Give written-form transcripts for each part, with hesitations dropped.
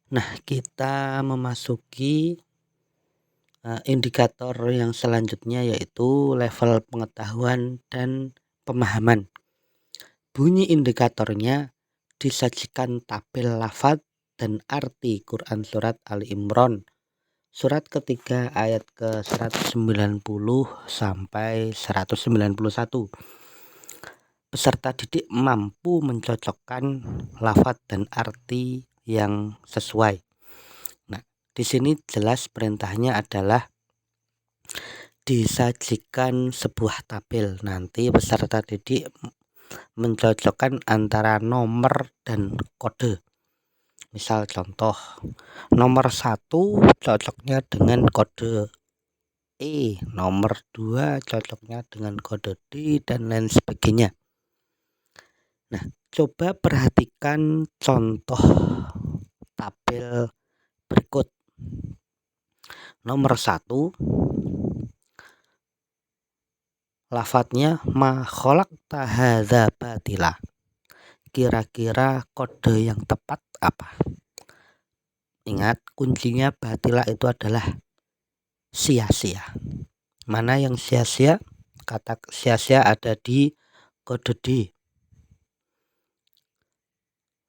Nah, kita memasuki indikator yang selanjutnya, yaitu level pengetahuan dan pemahaman. Bunyi indikatornya disajikan tabel lafadz dan arti Quran surat Ali Imran surat ketiga ayat ke 190 sampai 191. Peserta didik mampu mencocokkan lafadz dan arti yang sesuai. Nah, di sini jelas perintahnya adalah disajikan sebuah tabel. Nanti peserta didik mencocokkan antara nomor dan kode. Misal contoh, nomor 1 cocoknya dengan kode E, nomor 2 cocoknya dengan kode D, dan lain sebagainya. Nah, coba perhatikan contoh tabel berikut. Nomor 1, lafadznya ma khalaqta hadza batila. Kira-kira kode yang tepat apa? Ingat, kuncinya batila itu adalah sia-sia. Mana yang sia-sia? Kata sia-sia ada di kode D.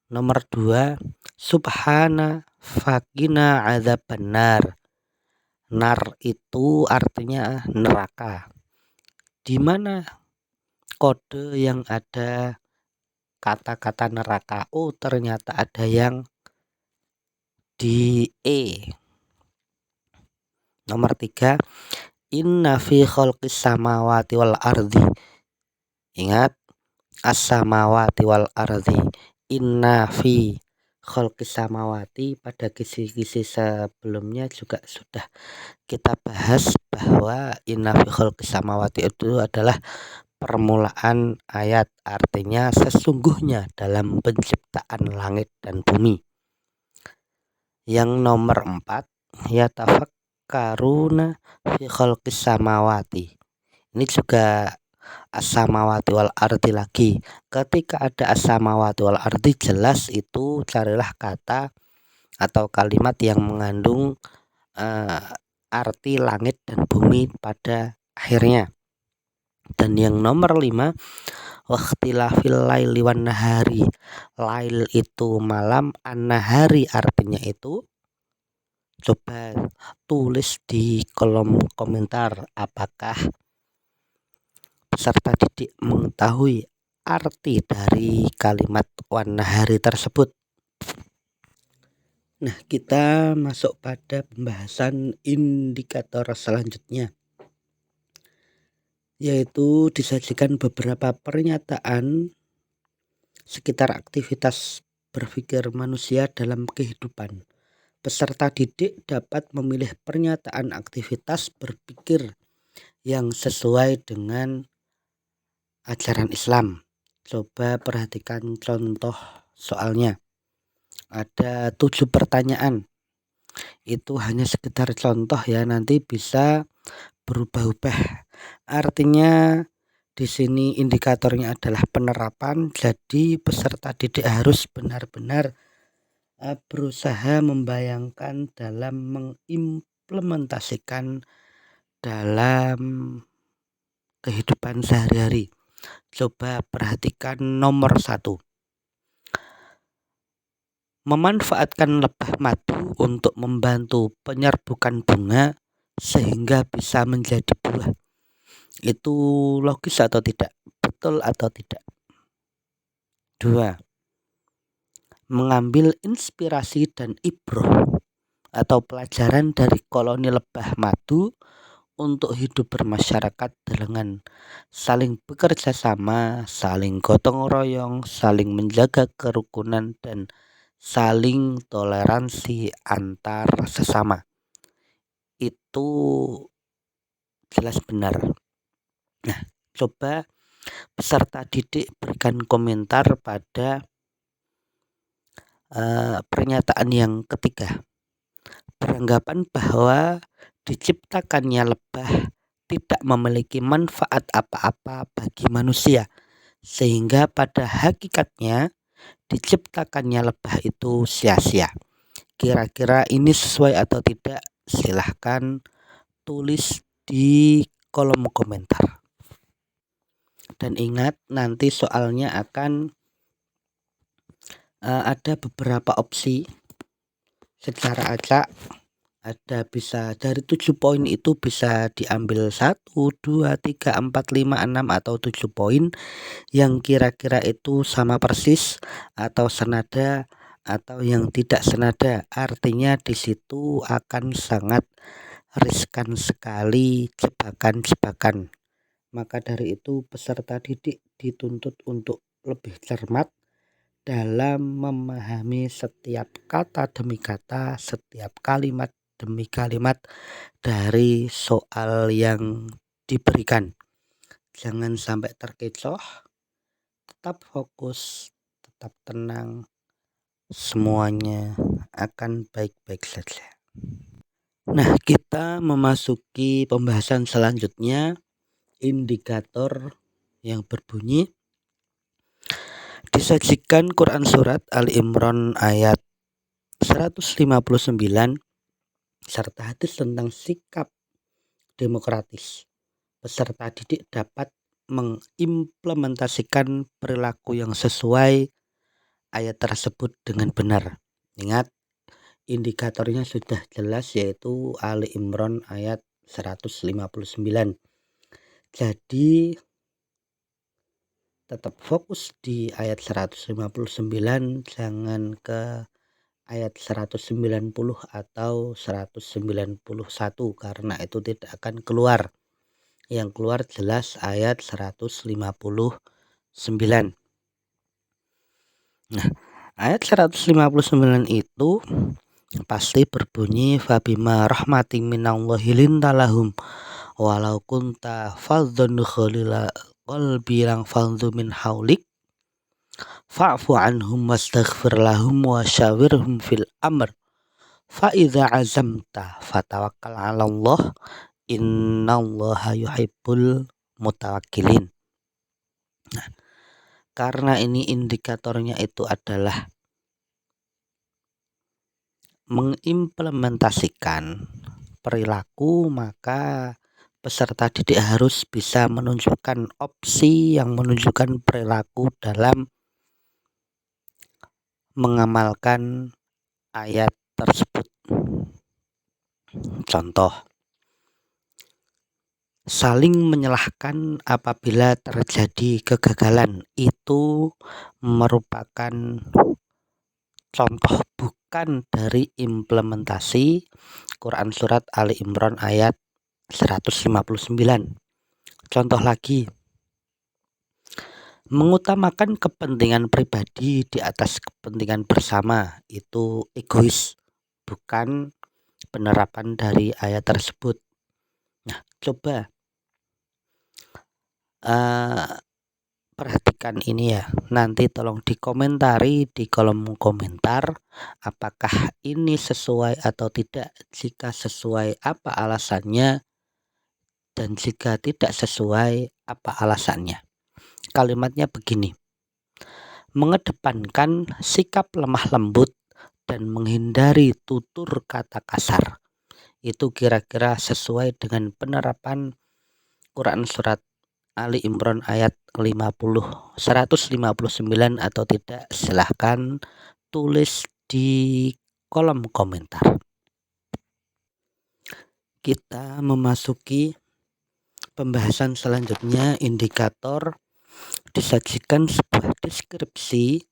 Nomor 2, subhana fakina adzaban nar. Nar itu artinya neraka. Di mana kode yang ada kata-kata neraka? Oh, ternyata ada yang di E. Nomor 3, inna fi khalqis samawati wal ardi. Ingat, as-samawati wal ardi. Inna fi khalqis samawati, pada kisi-kisi sebelumnya juga sudah kita bahas bahwa inna fi khalqis samawati itu adalah permulaan ayat, artinya sesungguhnya dalam penciptaan langit dan bumi. Yang nomor 4, yatafakkaruna fi khalqis samawati. Ini juga as-samawati wal ardi lagi. Ketika ada as-samawati wal ardi, jelas itu carilah kata atau kalimat yang mengandung arti langit dan bumi pada akhirnya. Dan yang nomor 5, waqtilafil laili wan nahari. Lail itu malam, an-nahari artinya itu. Coba tulis di kolom komentar apakah peserta didik mengetahui arti dari kalimat wan nahari tersebut. Nah, kita masuk pada pembahasan indikator selanjutnya, yaitu disajikan beberapa pernyataan sekitar aktivitas berpikir manusia dalam kehidupan. Peserta didik dapat memilih pernyataan aktivitas berpikir yang sesuai dengan ajaran Islam. Coba perhatikan contoh soalnya. Ada 7 pertanyaan. Itu hanya sekedar contoh ya, nanti bisa berubah-ubah. Artinya di sini indikatornya adalah penerapan, jadi peserta didik harus benar-benar berusaha membayangkan dalam mengimplementasikan dalam kehidupan sehari-hari. Coba perhatikan nomor 1. Memanfaatkan lebah madu untuk membantu penyerbukan bunga sehingga bisa menjadi buah. Itu logis atau tidak? Betul atau tidak? 2. Mengambil inspirasi dan ibroh atau pelajaran dari koloni lebah madu untuk hidup bermasyarakat dengan saling bekerja sama, saling gotong royong, saling menjaga kerukunan, dan saling toleransi antar sesama. Itu jelas benar. Nah, coba peserta didik berikan komentar pada pernyataan yang ketiga. Beranggapan bahwa diciptakannya lebah tidak memiliki manfaat apa-apa bagi manusia, sehingga pada hakikatnya diciptakannya lebah itu sia-sia. kira-kira ini sesuai atau tidak? Silahkan tulis di kolom komentar. Dan ingat, nanti soalnya akan ada beberapa opsi secara acak. Ada bisa dari 7 poin itu bisa diambil 1, 2, 3, 4, 5, 6 atau 7 poin yang kira-kira itu sama persis atau senada atau yang tidak senada. Artinya di situ akan sangat riskan sekali jebakan-jebakan. Maka dari itu peserta didik dituntut untuk lebih cermat dalam memahami setiap kata demi kata, setiap kalimat demi kalimat dari soal yang diberikan. Jangan sampai terkecoh, tetap fokus, tetap tenang, semuanya akan baik-baik saja. Nah, kita memasuki pembahasan selanjutnya, indikator yang berbunyi disajikan Quran Surat Ali Imran ayat 159 serta hadis tentang sikap demokratis. Peserta didik dapat mengimplementasikan perilaku yang sesuai ayat tersebut dengan benar. Ingat, indikatornya sudah jelas, yaitu Ali Imran ayat 159. Jadi tetap fokus di ayat 159, jangan ke ayat 190 atau 191 karena itu tidak akan keluar. Yang keluar jelas ayat 159. Nah, ayat 159 itu pasti berbunyi fabima rahmatin minallahi lintalahum walau kunta fadhdun khalila qalbi lang fadhu min haulik fa'fu anhum wastaghfir lahum wa syawirhum fil amr fa idza azamta fatawakkal 'ala Allah innallaha yuhibbul mutawakkilin. Nah, karena ini indikatornya itu adalah mengimplementasikan perilaku, maka peserta didik harus bisa menunjukkan opsi yang menunjukkan perilaku dalam mengamalkan ayat tersebut. Contoh, saling menyalahkan apabila terjadi kegagalan itu merupakan contoh bukan dari implementasi Quran Surat Ali Imran ayat 159. Contoh lagi, mengutamakan kepentingan pribadi di atas kepentingan bersama itu egois, bukan penerapan dari ayat tersebut. Nah, coba perhatikan ini ya. Nanti tolong dikomentari di kolom komentar apakah ini sesuai atau tidak. Jika sesuai, apa alasannya, dan jika tidak sesuai, apa alasannya. Kalimatnya begini: mengedepankan sikap lemah lembut dan menghindari tutur kata kasar. Itu kira-kira sesuai dengan penerapan Quran Surat Ali Imran ayat 159 atau tidak? Silahkan tulis di kolom komentar. Kita memasuki pembahasan selanjutnya, indikator disajikan sebuah deskripsi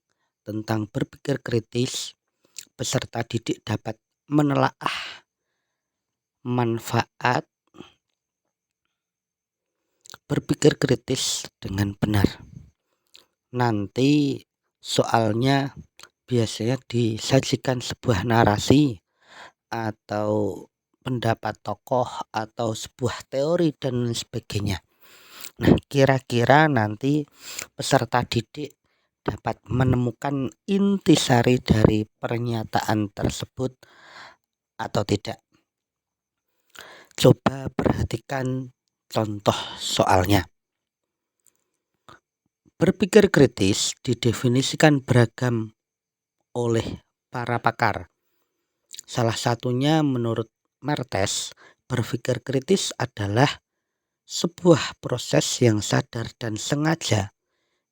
tentang berpikir kritis. Peserta didik dapat menelaah manfaat berpikir kritis dengan benar. Nanti soalnya biasanya disajikan sebuah narasi atau pendapat tokoh atau sebuah teori dan sebagainya. Nah, kira-kira nanti peserta didik dapat menemukan intisari dari pernyataan tersebut atau tidak. Coba perhatikan contoh soalnya. Berpikir kritis didefinisikan beragam oleh para pakar. Salah satunya menurut Martes, berpikir kritis adalah sebuah proses yang sadar dan sengaja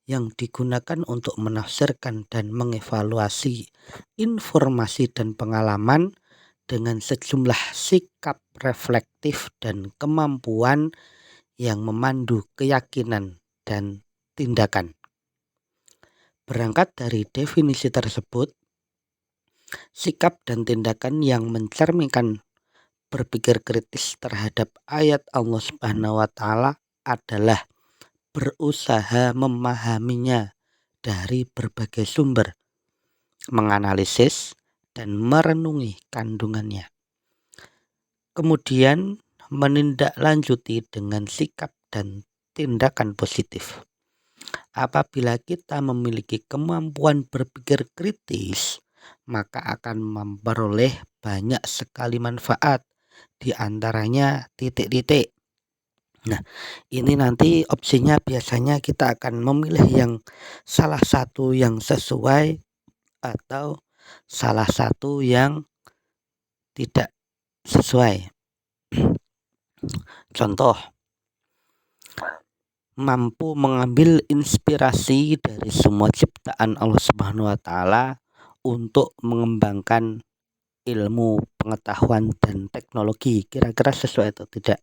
yang digunakan untuk menafsirkan dan mengevaluasi informasi dan pengalaman dengan sejumlah sikap reflektif dan kemampuan yang memandu keyakinan dan tindakan. Berangkat dari definisi tersebut, sikap dan tindakan yang mencerminkan berpikir kritis terhadap ayat Allah Subhanahu wa taala adalah berusaha memahaminya dari berbagai sumber, menganalisis dan merenungi kandungannya. Kemudian menindaklanjuti dengan sikap dan tindakan positif. Apabila kita memiliki kemampuan berpikir kritis, maka akan memperoleh banyak sekali manfaat, di antaranya titik-titik. Nah, ini nanti opsinya biasanya kita akan memilih yang salah satu yang sesuai atau salah satu yang tidak sesuai. Contoh, mampu mengambil inspirasi dari semua ciptaan Allah Subhanahu wa taala untuk mengembangkan ilmu, pengetahuan dan teknologi. Kira-kira sesuai atau tidak?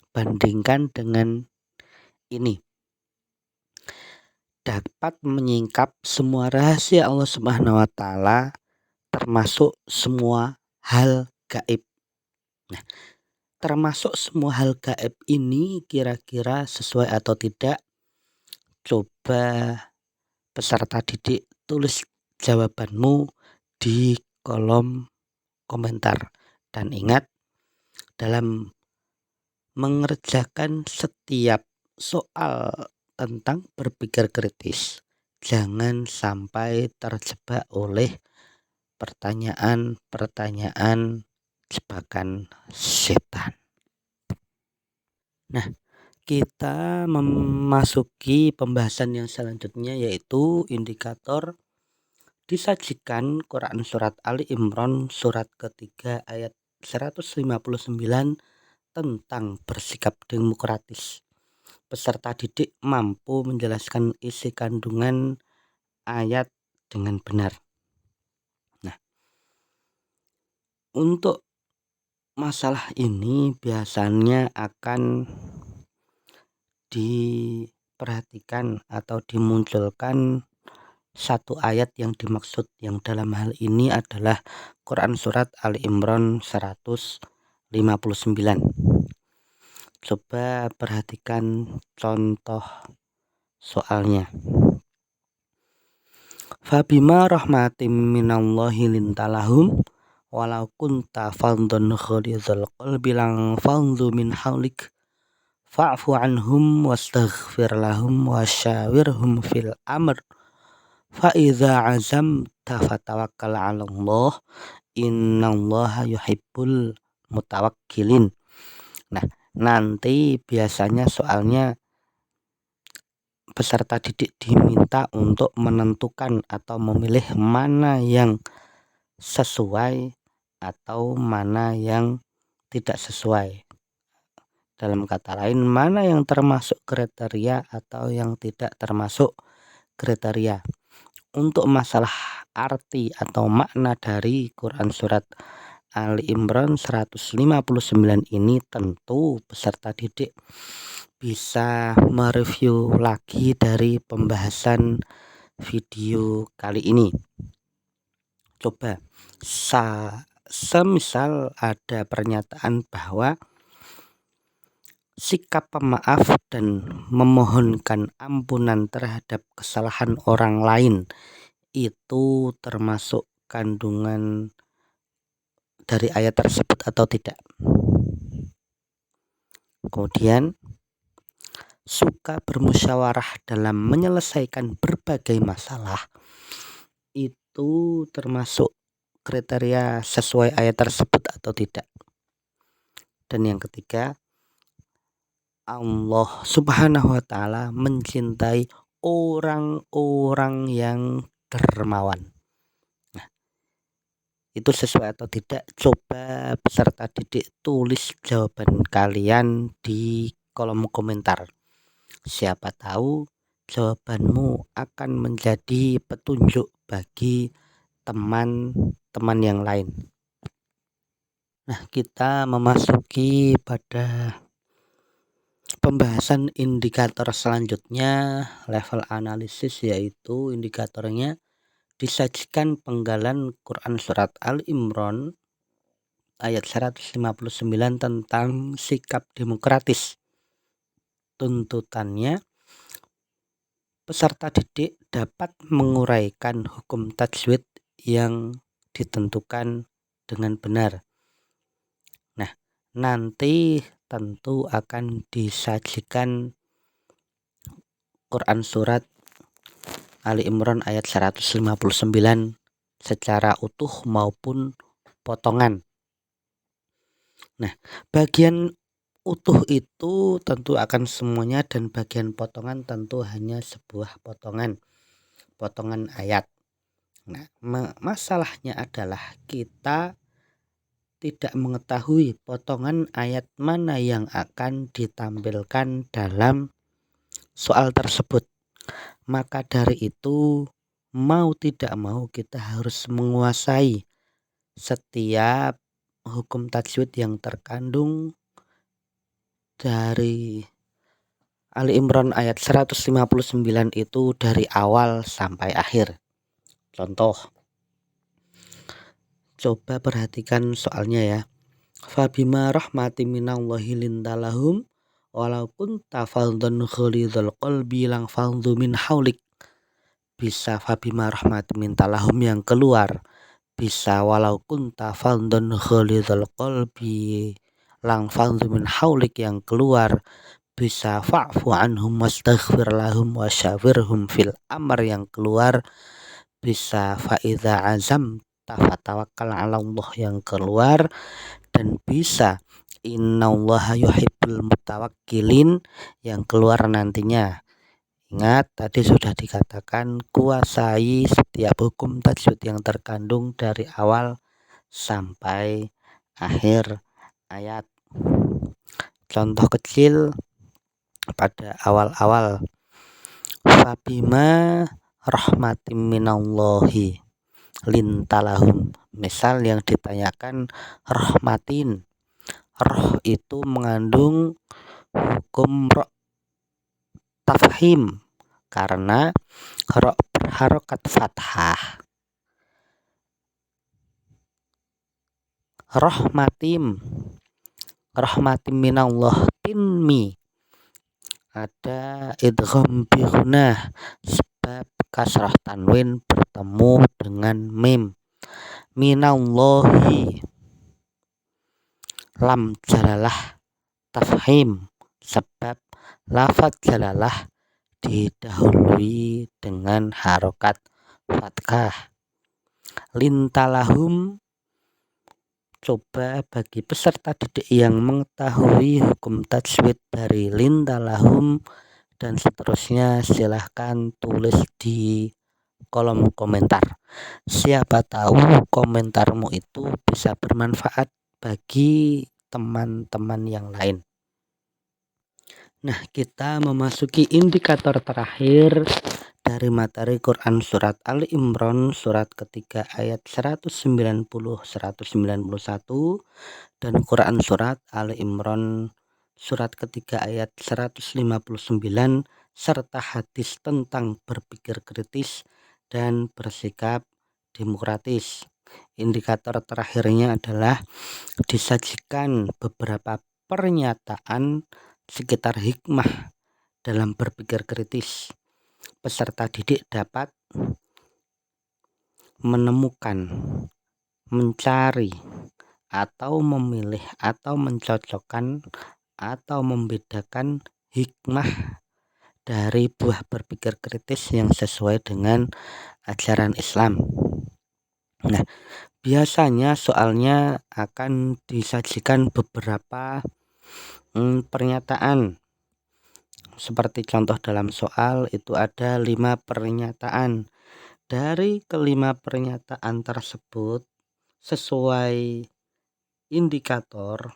Bandingkan dengan ini. Dapat menyingkap semua rahasia Allah Subhanahu wa taala termasuk semua hal gaib. Nah, termasuk semua hal gaib ini kira-kira sesuai atau tidak? Coba peserta didik tulis jawabanmu di kolom komentar. Dan ingat, dalam mengerjakan setiap soal tentang berpikir kritis, jangan sampai terjebak oleh pertanyaan-pertanyaan jebakan setan. Nah, kita memasuki pembahasan yang selanjutnya, yaitu indikator disajikan Quran surat Ali Imran surat ketiga ayat 159 tentang bersikap demokratis. Peserta didik mampu menjelaskan isi kandungan ayat dengan benar. Nah, untuk masalah ini biasanya akan diperhatikan atau dimunculkan satu ayat yang dimaksud, yang dalam hal ini adalah Quran surat Ali Imran 159. Coba perhatikan contoh soalnya. Fabima rahmatim minallahi lintalahum walau kunta faddan ghalidhal qalbi lang faddu min hawlik fa'fu anhum wastaghfir lahum wasyawirhum fil amr fa idza azamta fatawakkal 'ala Allah innallaha yuhibbul mutawakkilin. Nah, nanti biasanya soalnya peserta didik diminta untuk menentukan atau memilih mana yang sesuai atau mana yang tidak sesuai. Dalam kata lain, mana yang termasuk kriteria atau yang tidak termasuk kriteria. Untuk masalah arti atau makna dari Quran surat Ali Imran 159 ini, tentu peserta didik bisa mereview lagi dari pembahasan video kali ini. Coba semisal ada pernyataan bahwa sikap pemaaf dan memohonkan ampunan terhadap kesalahan orang lain itu termasuk kandungan dari ayat tersebut atau tidak. Kemudian, suka bermusyawarah dalam menyelesaikan berbagai masalah itu termasuk kriteria sesuai ayat tersebut atau tidak. Dan yang ketiga, Allah Subhanahu wa taala mencintai orang-orang yang dermawan. Nah, itu sesuai atau tidak. Coba peserta didik tulis jawaban kalian di kolom komentar. Siapa tahu jawabanmu akan menjadi petunjuk bagi teman-teman yang lain. Nah, kita memasuki pada pembahasan indikator selanjutnya, level analisis, yaitu indikatornya disajikan penggalan Quran Surat Al-Imran ayat 159 tentang sikap demokratis. Tuntutannya, peserta didik dapat menguraikan hukum tajwid yang ditentukan dengan benar. Nah, nanti tentu akan disajikan Quran Surat Ali Imran ayat 159 secara utuh maupun potongan. Nah, bagian utuh itu tentu akan semuanya, dan bagian potongan tentu hanya sebuah potongan ayat. Nah, masalahnya adalah kita tidak mengetahui potongan ayat mana yang akan ditampilkan dalam soal tersebut. Maka dari itu, mau tidak mau kita harus menguasai setiap hukum tajwid yang terkandung dari Ali Imran ayat 159 itu dari awal sampai akhir. Contoh, coba perhatikan soalnya ya. Fabima rahmati minallahi lintalahum walau kunta faddan ghalidhal qalbi lang faddu min haulik. Bisa fabima rahmati mintalahum yang keluar, bisa walau kunta faddan ghalidhal qalbi lang faddu min haulik yang keluar, bisa fa'fu anhum wastaghfir lahum wasyawirhum fil amr yang keluar, bisa fa'idha azam tafatawakkal 'ala Allah yang keluar, dan bisa innallaha yuhibbul mutawakkilin yang keluar nantinya. Ingat, tadi sudah dikatakan kuasai setiap hukum tajwid yang terkandung dari awal sampai akhir ayat. Contoh kecil pada awal-awal, fabima rahmatim minallahi lintalahum. Misal yang ditanyakan rahmatin, roh itu mengandung hukum roh tafhim karena roh berharokat fathah. Rahmatim minallah tinmi, ada idgham bi gunah sebab kasrah tanwin bertemu dengan mim. Minallahi lam jalalah tafhim sebab lafaz jalalah didahului dengan harokat fathah. Lintalahum, coba bagi peserta didik yang mengetahui hukum tajwid dari lintalahum dan seterusnya, silahkan tulis di kolom komentar. Siapa tahu komentarmu itu bisa bermanfaat bagi teman-teman yang lain. Nah, kita memasuki indikator terakhir dari materi Quran Surat Ali Imran surat ketiga ayat 190-191 dan Quran Surat Ali Imran surat ketiga ayat 159 serta hadis tentang berpikir kritis dan bersikap demokratis. Indikator terakhirnya adalah disajikan beberapa pernyataan sekitar hikmah dalam berpikir kritis. Peserta didik dapat menemukan, mencari, atau memilih, atau mencocokkan, atau membedakan hikmah dari buah berpikir kritis yang sesuai dengan ajaran Islam. Nah, biasanya soalnya akan disajikan beberapa pernyataan. Seperti contoh dalam soal itu ada 5 pernyataan. Dari kelima pernyataan tersebut, sesuai indikator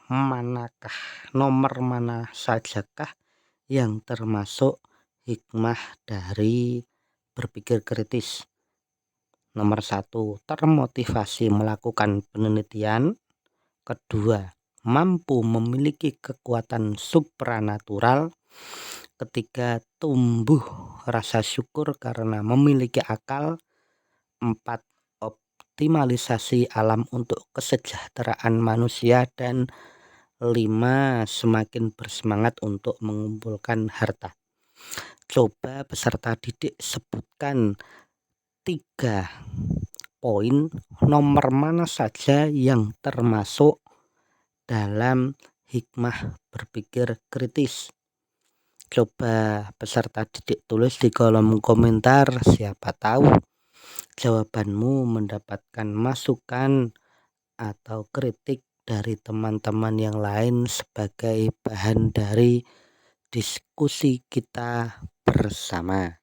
nomor mana sajakah yang termasuk hikmah dari berpikir kritis. Nomor 1, termotivasi melakukan penelitian. Kedua, mampu memiliki kekuatan supranatural. Ketiga, tumbuh rasa syukur karena memiliki akal. 4, optimalisasi alam untuk kesejahteraan manusia. Dan 5, semakin bersemangat untuk mengumpulkan harta. Coba peserta didik sebutkan 3 poin nomor mana saja yang termasuk dalam hikmah berpikir kritis. Coba peserta didik tulis di kolom komentar, siapa tahu jawabanmu mendapatkan masukan atau kritik dari teman-teman yang lain sebagai bahan dari diskusi kita bersama.